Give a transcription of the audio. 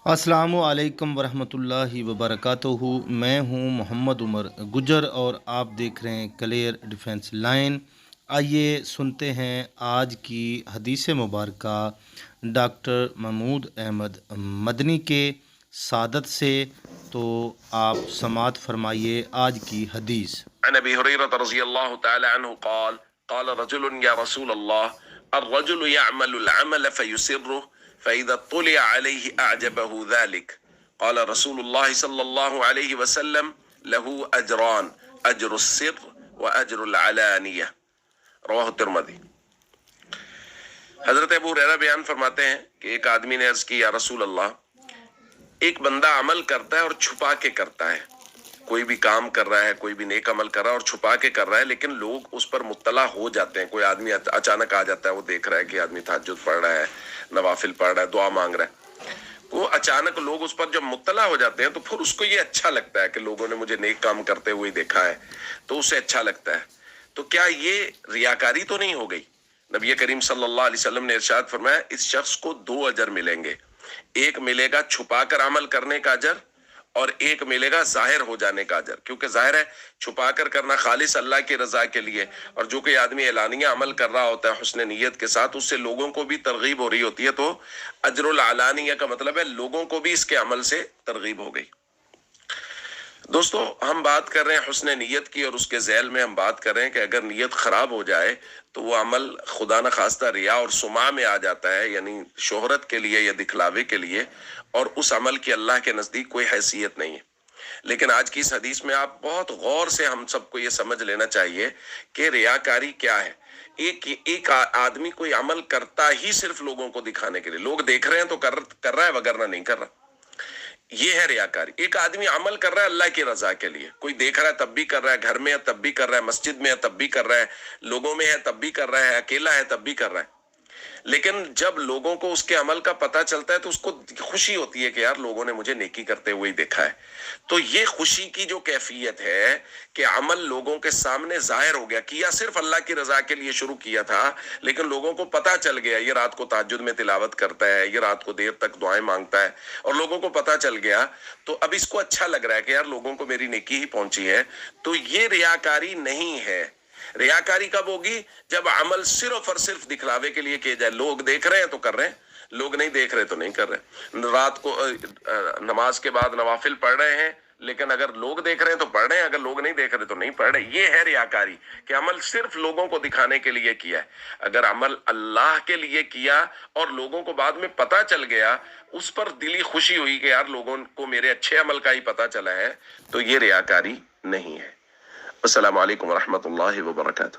السلام علیکم ورحمۃ اللہ وبرکاتہ۔ میں ہوں محمد عمر گجر اور آپ دیکھ رہے ہیں کلیئر ڈیفنس لائن۔ آئیے سنتے ہیں آج کی حدیث مبارکہ ڈاکٹر محمود احمد مدنی کے سعادت سے، تو آپ سماعت فرمائیے آج کی حدیث۔ عن ابی ہریرہ رضی اللہ تعالی عنہ قال قال رجل یا رسول اللہ الرجل يعمل العمل فيسره فإذا اطلع عليه أعجبه ذلك قال رسول الله صلى الله عليه وسلم له أجران أجر السر وأجر العلانية رواہ الترمذی۔ حضرت ابو ہریرہ بیان فرماتے ہیں کہ ایک آدمی نے عرض کی یا رسول اللہ، ایک بندہ عمل کرتا ہے اور چھپا کے کرتا ہے، کوئی بھی کام کر رہا ہے، کوئی بھی نیک عمل کر رہا ہے اور چھپا کے کر رہا ہے، لیکن لوگ اس پر مطلع ہو جاتے ہیں۔ کوئی آدمی اچانک آ جاتا ہے، وہ دیکھ رہا ہے کہ آدمی تہجد پڑھ رہا ہے، نوافل پڑھ رہا ہے، دعا مانگ رہا ہے، وہ اچانک لوگ اس پر جب مطلع ہو جاتے ہیں تو پھر اس کو یہ اچھا لگتا ہے کہ لوگوں نے مجھے نیک کام کرتے ہوئے دیکھا ہے، تو اسے اچھا لگتا ہے۔ تو کیا یہ ریاکاری تو نہیں ہو گئی؟ نبی کریم صلی اللہ علیہ وسلم نے ارشاد فرمایا اس شخص کو دو اجر ملیں گے، ایک ملے گا چھپا کر عمل کرنے کا اجر، اور ایک ملے گا ظاہر ہو جانے کا اجر، کیونکہ ظاہر ہے چھپا کر کرنا خالص اللہ کی رضا کے لیے، اور جو کوئی آدمی اعلانیہ عمل کر رہا ہوتا ہے حسن نیت کے ساتھ، اس سے لوگوں کو بھی ترغیب ہو رہی ہوتی ہے، تو اجر العلانیہ کا مطلب ہے لوگوں کو بھی اس کے عمل سے ترغیب ہو گئی۔ دوستو، ہم بات کر رہے ہیں حسن نیت کی، اور اس کے ذیل میں ہم بات کر رہے ہیں کہ اگر نیت خراب ہو جائے تو وہ عمل خدا نخواستہ ریا اور سماع میں آ جاتا ہے، یعنی شہرت کے لیے یا دکھلاوے کے لیے، اور اس عمل کی اللہ کے نزدیک کوئی حیثیت نہیں ہے۔ لیکن آج کی اس حدیث میں آپ بہت غور سے ہم سب کو یہ سمجھ لینا چاہیے کہ ریاکاری کیا ہے۔ ایک آدمی کوئی عمل کرتا ہی صرف لوگوں کو دکھانے کے لیے، لوگ دیکھ رہے ہیں تو کر رہا ہے، وگرنہ نہیں کر رہا، یہ ہے ریاکاری۔ ایک آدمی عمل کر رہا ہے اللہ کی رضا کے لیے، کوئی دیکھ رہا ہے تب بھی کر رہا ہے، گھر میں ہے تب بھی کر رہا ہے، مسجد میں ہے تب بھی کر رہا ہے، لوگوں میں ہے تب بھی کر رہا ہے، اکیلا ہے تب بھی کر رہا ہے، لیکن جب لوگوں کو اس کے عمل کا پتہ چلتا ہے تو اس کو خوشی ہوتی ہے کہ یار لوگوں نے مجھے نیکی کرتے ہوئے دیکھا ہے۔ تو یہ خوشی کی جو کیفیت ہے کہ عمل لوگوں کے سامنے ظاہر ہو گیا، کیا صرف اللہ کی رضا کے لیے شروع کیا تھا، لیکن لوگوں کو پتہ چل گیا یہ رات کو تہجد میں تلاوت کرتا ہے، یہ رات کو دیر تک دعائیں مانگتا ہے، اور لوگوں کو پتہ چل گیا تو اب اس کو اچھا لگ رہا ہے کہ یار لوگوں کو میری نیکی ہی پہنچی ہے۔ تو یہ ریاکاری نہیں ہے۔ ریاکاری کب ہوگی؟ جب عمل صرف اور صرف دکھلاوے کے لیے کیے جائے، لوگ دیکھ رہے ہیں تو کر رہے ہیں، لوگ نہیں دیکھ رہے تو نہیں کر رہے۔ رات کو نماز کے بعد نوافل پڑھ رہے ہیں، لیکن اگر لوگ دیکھ رہے ہیں تو پڑھ رہے ہیں، اگر لوگ نہیں دیکھ رہے تو نہیں پڑھ رہے۔ یہ ہے ریاکاری کہ عمل صرف لوگوں کو دکھانے کے لیے کیا ہے۔ اگر عمل اللہ کے لیے کیا اور لوگوں کو بعد میں پتہ چل گیا، اس پر دلی خوشی ہوئی کہ یار لوگوں کو میرے اچھے عمل کا ہی پتہ چلا ہے، تو یہ ریاکاری نہیں ہے۔ السلام علیکم ورحمۃ اللہ وبرکاتہ۔